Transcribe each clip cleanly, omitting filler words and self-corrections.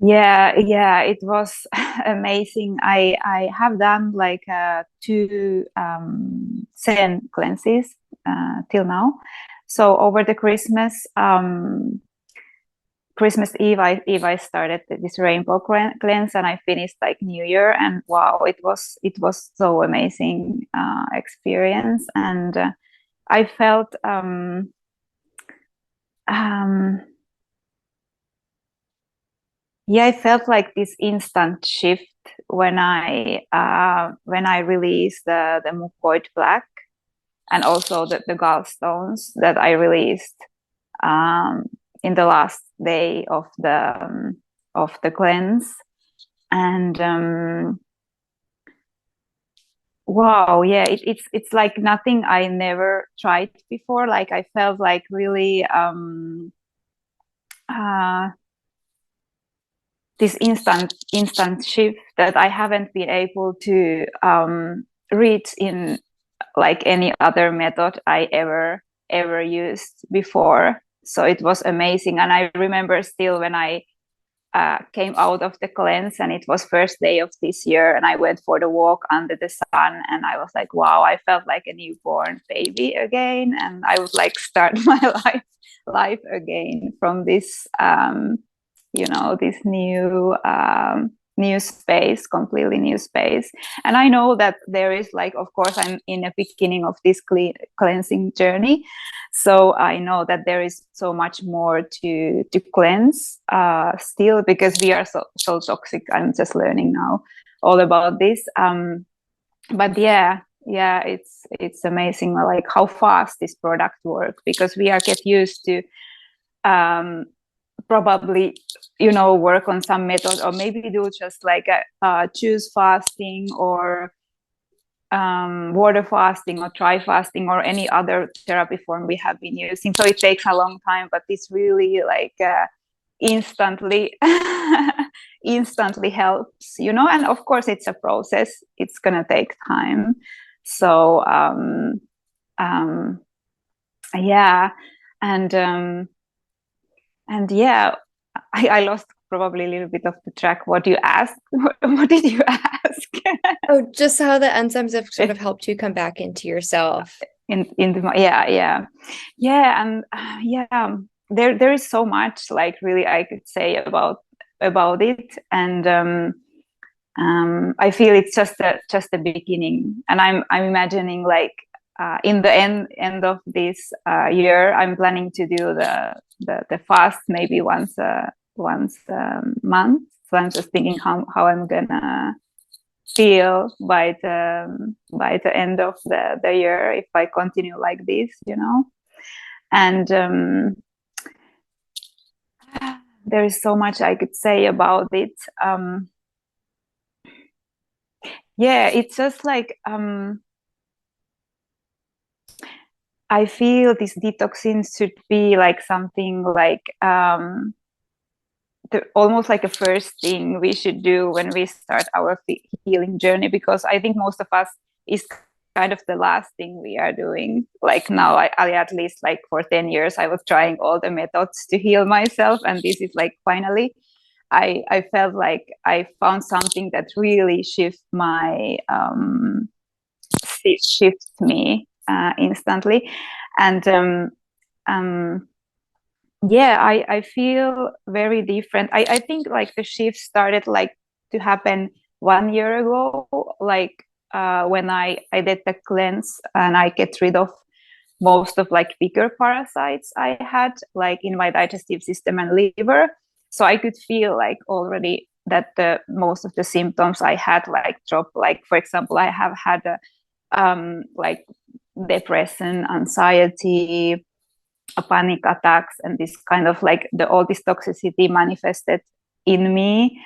Yeah, it was amazing. I have done like two Zen cleanses till now. So over the Christmas Eve, I started this rainbow cleanse, and I finished like New Year. And wow, it was so amazing experience, and I felt um, yeah, I felt like this instant shift when I released the mucoid plaque, and also the gallstones that I released um, in the last day of the cleanse. And wow, yeah, it's like nothing I never tried before. Like I felt like really uh, this instant shift that I haven't been able to reach in like any other method I ever used before. So it was amazing, and I remember still when I came out of the cleanse, and it was first day of this year, and I went for the walk under the sun, and I was like, wow, I felt like a newborn baby again, and I would like start my life again from this this new space, completely new space. And I know that there is like, of course, I'm in the beginning of this cleansing journey, so I know that there is so much more to cleanse still, because we are so toxic. I'm just learning now all about this. But yeah, it's amazing like how fast this product works, because we are get used to um, probably work on some method, or maybe do just like a choose fasting, or water fasting, or dry fasting, or any other therapy form we have been using. So it takes a long time, but it's really like instantly instantly helps, and of course it's a process, it's gonna take time. So um yeah, and yeah, I lost probably a little bit of the track. What you asked? What did you ask? Oh, just how the enzymes have sort of helped you come back into yourself. In the yeah, and yeah, there is so much like really I could say about it, and I feel it's just the beginning, and I'm imagining like in the end of this year, I'm planning to do the fast maybe once a month. So I'm just thinking how I'm gonna feel by the end of the year if I continue like this. And there is so much I could say about it. Yeah, it's just like I feel this detoxing should be like something like almost like a first thing we should do when we start our healing journey, because I think most of us is kind of the last thing we are doing. Like now, I at least like for 10 years, I was trying all the methods to heal myself. And this is like finally, I felt like I found something that really shifts me instantly. And yeah, I feel very different. I think like the shift started like to happen 1 year ago, like when I did the cleanse, and I get rid of most of like bigger parasites I had like in my digestive system and liver. So I could feel like already that the most of the symptoms I had like drop. Like for example, I have had like depression, anxiety, panic attacks, and this kind of like all this toxicity manifested in me,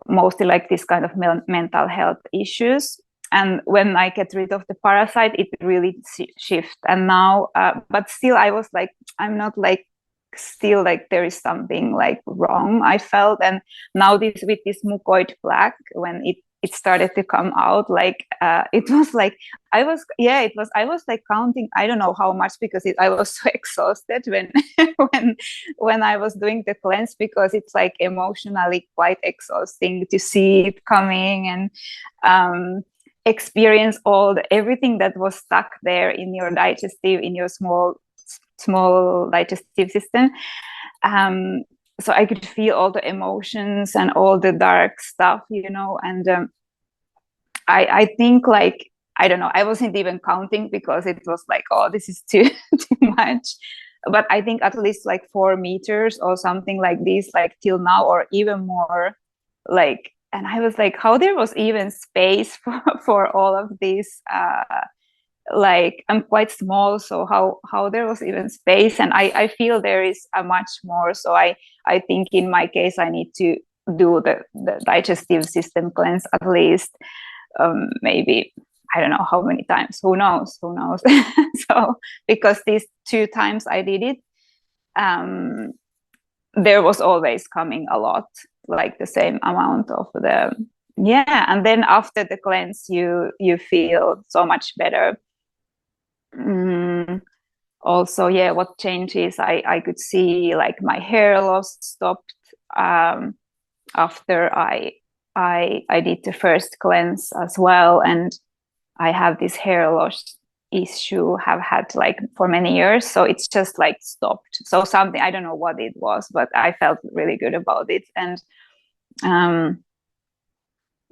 mostly like this kind of mental health issues. And when I get rid of the parasite, it really shift. And now but still I was like, I'm not like, still like there is something like wrong I felt. And now this with this mucoid plaque, when it it started to come out. Like it was like I was like counting, I don't know how much, because I was so exhausted when when I was doing the cleanse, because it's like emotionally quite exhausting to see it coming and experience everything that was stuck there in your in your small digestive system. So I could feel all the emotions and all the dark stuff, and I think, like, I don't know, I wasn't even counting, because it was like, oh, this is too too much. But I think at least like 4 meters or something like this, like till now, or even more. Like, and I was like, how there was even space for all of this. Like, I'm quite small, so how there was even space, and I feel there is a much more. So I think in my case I need to do the digestive system cleanse at least, maybe, I don't know how many times, who knows. So because these 2 times I did it, there was always coming a lot, like the same amount of the, yeah. And then after the cleanse, you feel so much better. Also, yeah, what changes, I could see, like, my hair loss stopped after I did the first cleanse as well. And I have this hair loss issue, have had like for many years, so it's just like stopped. So something, I don't know what it was, but I felt really good about it. And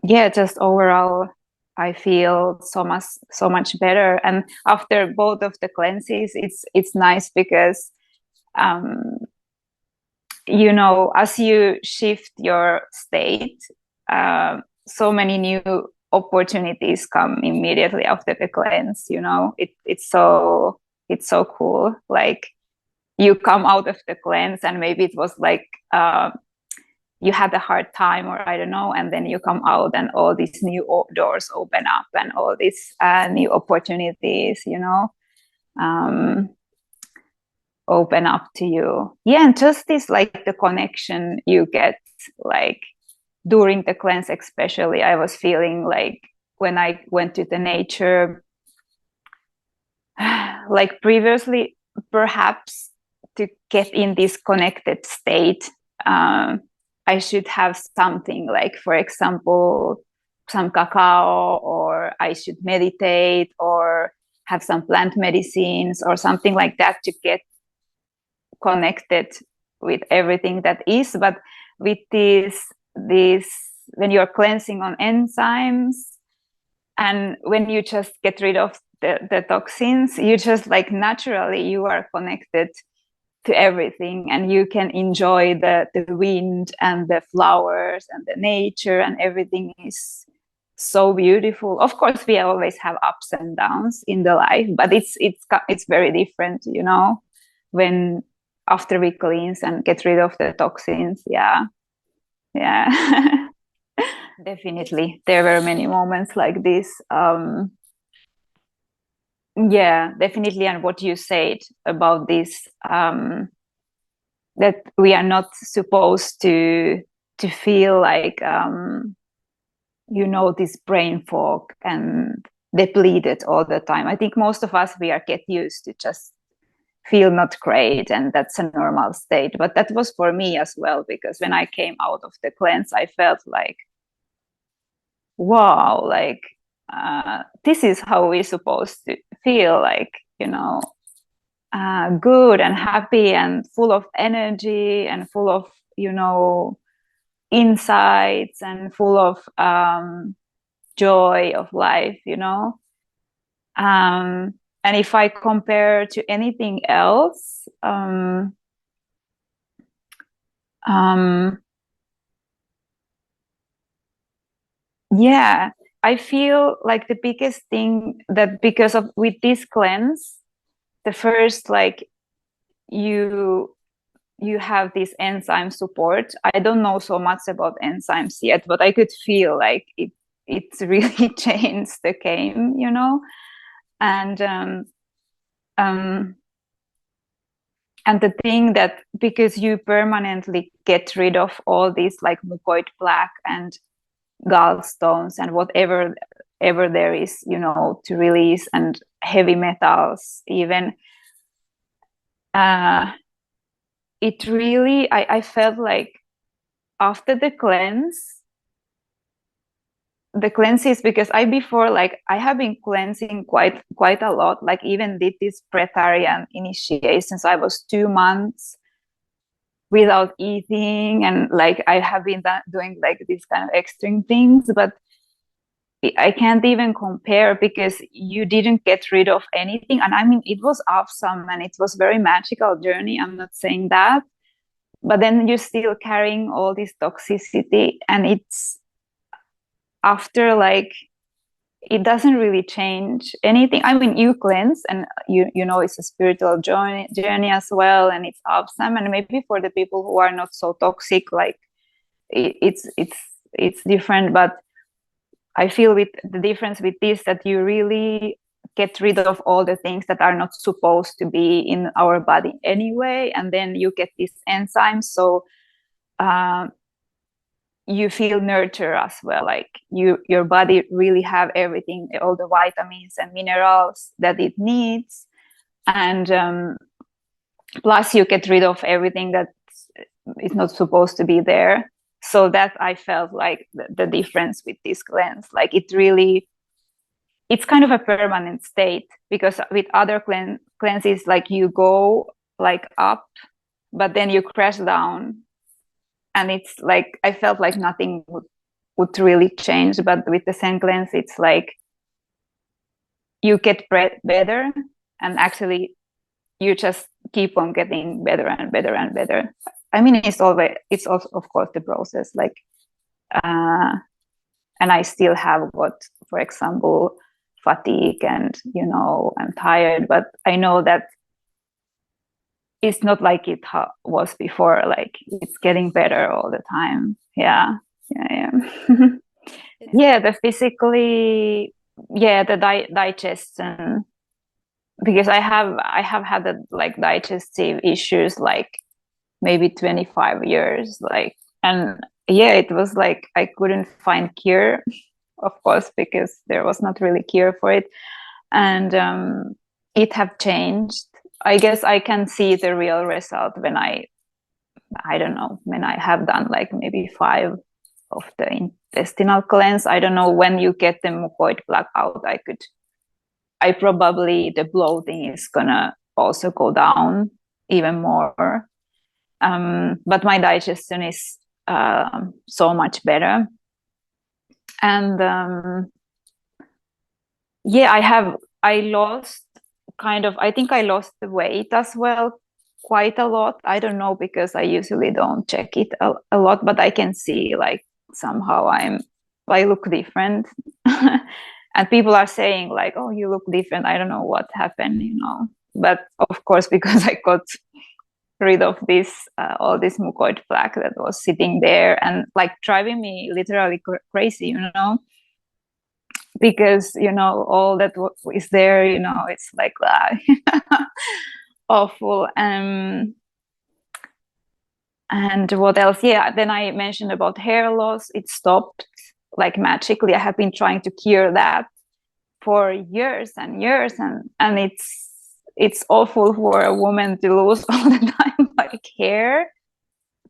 yeah, just overall I feel so much better. And after both of the cleanses, it's nice, because as you shift your state, so many new opportunities come immediately after the cleanse. It's so cool. Like, you come out of the cleanse, and maybe it was like you had a hard time, or I don't know, and then you come out and all these new doors open up, and all these new opportunities, open up to you. Yeah, and just this, like, the connection you get, like, during the cleanse especially, I was feeling like when I went to the nature, like previously, perhaps to get in this connected state, I should have something, like, for example, some cacao, or I should meditate, or have some plant medicines or something like that, to get connected with everything that is. But with this when you're cleansing on enzymes, and when you just get rid of the toxins, you just, like, naturally you are connected to everything, and you can enjoy the wind and the flowers and the nature, and everything is so beautiful. Of course, we always have ups and downs in the life, but it's very different, when after we cleanse and get rid of the toxins. Yeah. Definitely, there were many moments like this. Yeah, definitely. And what you said about this, that we are not supposed to feel like this brain fog and depleted all the time. I think most of us, we are get used to just feel not great, and that's a normal state. But that was for me as well, because when I came out of the cleanse, I felt like, wow, like, this is how we're supposed to feel, like, good and happy and full of energy and full of, insights, and full of joy of life. And if I compare to anything else, yeah, I feel like the biggest thing, that because of with this cleanse, the first, like, you have this enzyme support. I don't know so much about enzymes yet, but I could feel like it's really changed the game, and and the thing that, because you permanently get rid of all these, like, mucoid plaque and gallstones and whatever ever there is, you know, to release, and heavy metals even. It really, I felt like after the cleanses, because I before, like, I have been cleansing quite a lot, like even did this breatharian initiation since I was 2 months without eating, and like I have been doing like these kind of extreme things, but I can't even compare, because you didn't get rid of anything. And I mean, it was awesome and it was very magical journey, I'm not saying that, but then you're still carrying all this toxicity, and it's after, like, it doesn't really change anything. I mean, you cleanse, and you know it's a spiritual journey as well, and it's awesome. And maybe for the people who are not so toxic, like it's different. But I feel with the difference with this, that you really get rid of all the things that are not supposed to be in our body anyway, and then you get these enzymes. So you feel nurture as well, like your body really have everything, all the vitamins and minerals that it needs, and plus you get rid of everything that is not supposed to be there. So that I felt like the difference with this cleanse, like it's kind of a permanent state, because with other cleanses, like you go like up, but then you crash down, and it's like I felt like nothing would really change. But with the ZenCleanz, it's like you get better, and actually you just keep on getting better and better and better. I mean, it's also, of course, the process, like and I still have got, for example, fatigue, and you know, I'm tired, but I know that it's not like it was before. Like, it's getting better all the time. Yeah. Yeah, the physically, yeah, the digestion, because I have had like digestive issues like maybe 25 years, like, and yeah, it was like I couldn't find cure, of course, because there was not really cure for it, and it have changed. I guess I can see the real result when I don't know, when I have done like maybe 5 of the intestinal cleanse. I don't know, when you get the mucoid plaque out, I probably, the bloating is gonna also go down even more. But my digestion is so much better. And yeah, I lost I think I lost the weight as well, quite a lot. I don't know, because I usually don't check it a lot, but I can see like somehow I look different. And people are saying like, oh, you look different. I don't know what happened, you know. But of course, because I got rid of this all this mucoid plaque that was sitting there and like driving me literally crazy, you know, because you know all that is there, you know, it's like awful. And what else? Yeah, then I mentioned about hair loss. It stopped like magically. I have been trying to cure that for years and years, and it's awful for a woman to lose all the time like hair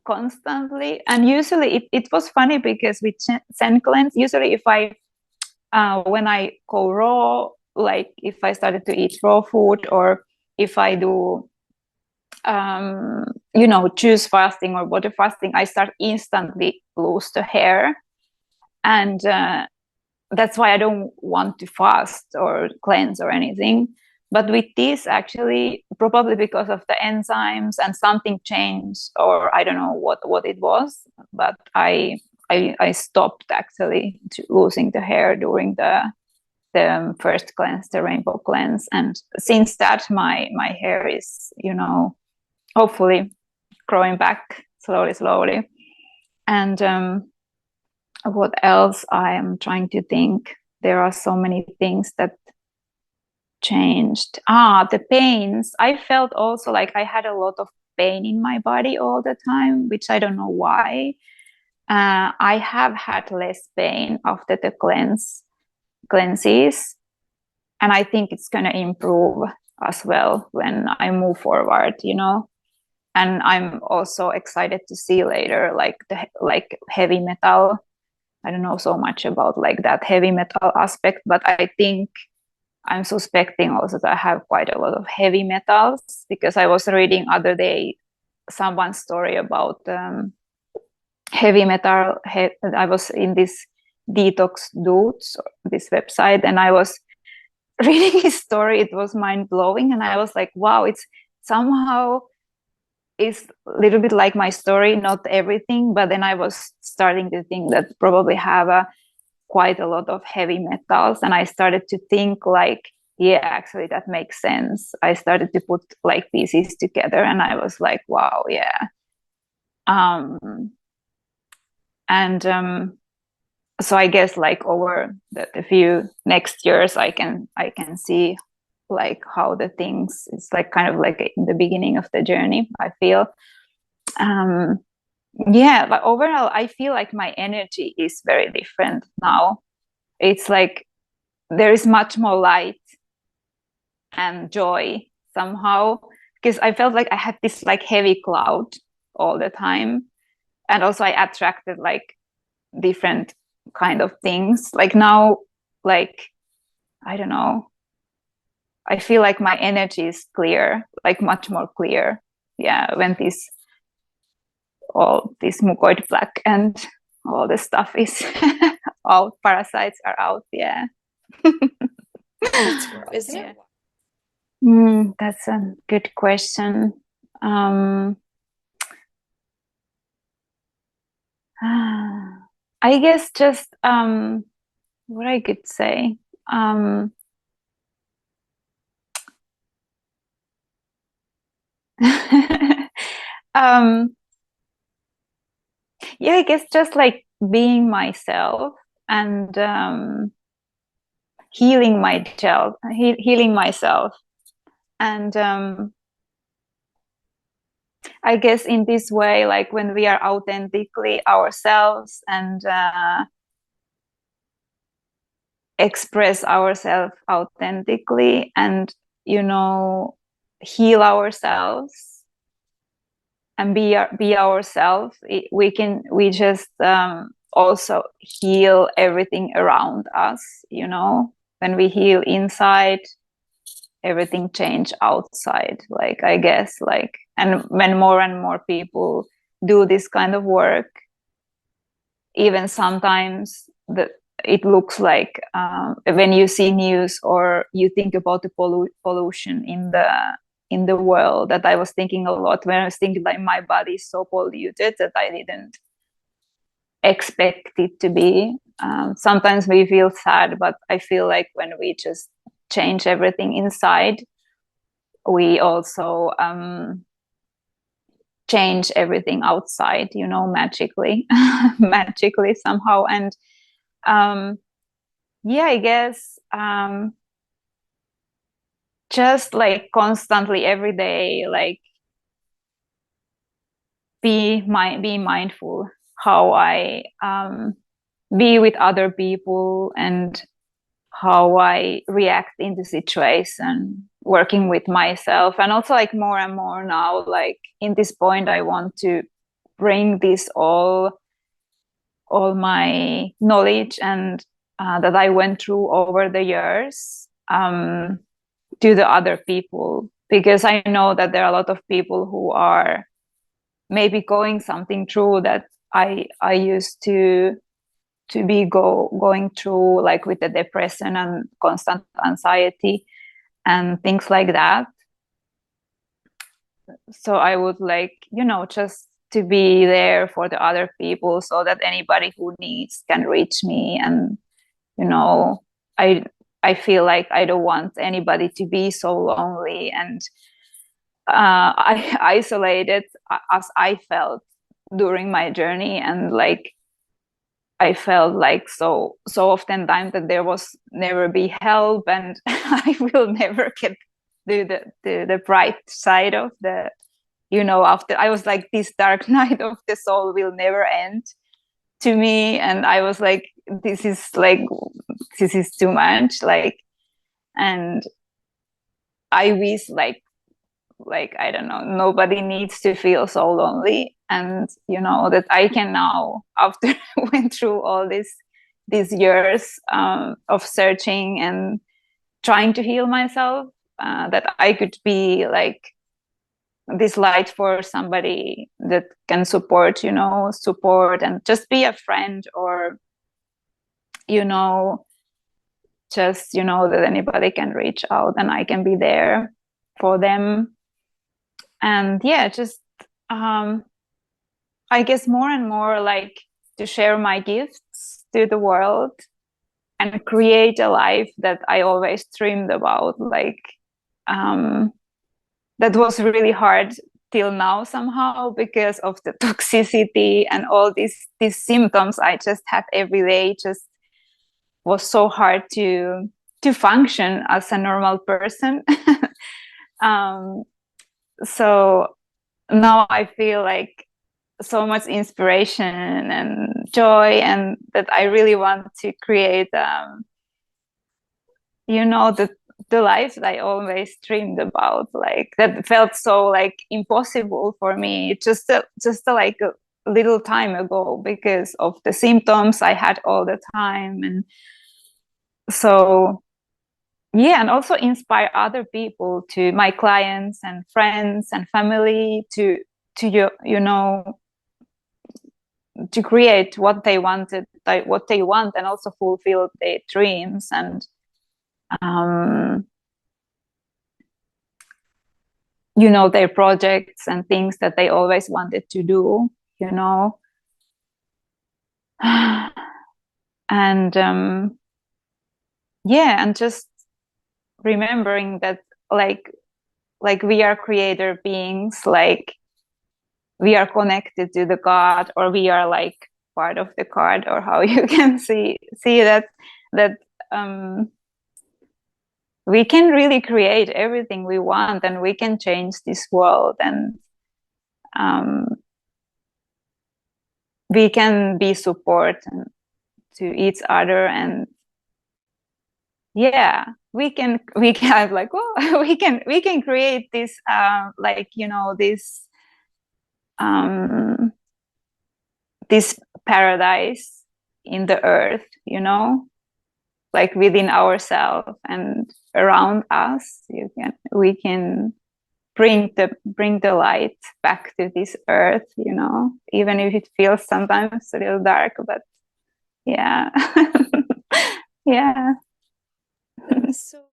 constantly. And usually it was funny, because with ZenCleanz, usually if I when I go raw, like if I started to eat raw food, or if I do you know, juice fasting or water fasting, I start instantly lose the hair. And that's why I don't want to fast or cleanse or anything. But with this, actually, probably because of the enzymes and something changed, or I don't know what it was, but I stopped actually losing the hair during the first cleanse, the rainbow cleanse. And since that, my hair is, you know, hopefully growing back slowly. And what else? I am trying to think. There are so many things that changed. The pains. I felt also like I had a lot of pain in my body all the time, which I don't know why. I have had less pain after the cleanses, and I think it's going to improve as well when I move forward, you know. And I'm also excited to see later, like like heavy metal. I don't know so much about like that heavy metal aspect, but I think I'm suspecting also that I have quite a lot of heavy metals, because I was reading other day someone's story about heavy metal. I was in this detox dudes, this website, and I was reading his story. It was mind blowing, and I was like, wow, it's somehow is a little bit like my story, not everything. But then I was starting to think that probably have quite a lot of heavy metals, and I started to think like, yeah, actually that makes sense. I started to put like pieces together, and I was like, wow, yeah. And so I guess like over the few next years, I can see like how the things, it's like kind of like in the beginning of the journey, I feel. Yeah, but overall I feel like my energy is very different now. It's like there is much more light and joy somehow, because I felt like I had this like heavy cloud all the time, and also I attracted like different kind of things. Like now, like I don't know, I feel like my energy is clear, like much more clear. Yeah, when all this mucoid plaque and all the stuff is all parasites are out. Yeah. Isn't it? That's a good question. I guess just what I could say. Yeah, I guess just like being myself and healing myself, and I guess in this way, like when we are authentically ourselves and express ourselves authentically, and you know, heal ourselves and be ourselves, we just also heal everything around us, you know. When we heal inside, everything change outside, like I guess, like, and when more and more people do this kind of work, even sometimes it looks like when you see news or you think about the pollution in the world, that I was thinking a lot when I was thinking like my body is so polluted that I didn't expect it to be. Sometimes we feel sad, but I feel like when we just change everything inside, we also change everything outside, you know, magically magically somehow. And yeah, I guess just like constantly every day, like be mindful how I be with other people and how I react in the situation, working with myself. And also like more and more now, like in this point, I want to bring this all my knowledge and that I went through over the years to the other people, because I know that there are a lot of people who are maybe going something through that I used to be going through, like with the depression and constant anxiety and things like that. So I would like, you know, just to be there for the other people, so that anybody who needs can reach me. And you know, I feel like I don't want anybody to be so lonely and I isolated as I felt during my journey. And like I felt like so often time that there was never be help, and I will never get to the bright side of the, you know, after I was like, this dark night of the soul will never end. to me, and I was like, this is too much, like, and I wish like I don't know, nobody needs to feel so lonely, and that I can now, after went through all these years of searching and trying to heal myself, that I could be like this light for somebody that can support and just be a friend, or just that anybody can reach out and I can be there for them. And yeah, just I guess more and more, like, to share my gifts to the world and create a life that I always dreamed about, like, that was really hard till now somehow, because of the toxicity and all these symptoms I just had every day. Just was so hard to function as a normal person. So now I feel like so much inspiration and joy, and that I really want to create the life that I always dreamed about, like, that felt so like impossible for me just like a little time ago, because of the symptoms I had all the time. And so yeah, and also inspire other people, to my clients and friends and family, to to create what they wanted, like what they want, and also fulfill their dreams, and their projects and things that they always wanted to do. And yeah, and just remembering that, like we are creator beings, like we are connected to the God, or we are like part of the God, or how you can see that we can really create everything we want, and we can change this world, and we can be support to each other. And yeah, we can have like, oh, we can create this this paradise in the earth, like within ourselves and around us. We can bring the light back to this earth, even if it feels sometimes a little dark, but yeah. Yeah. So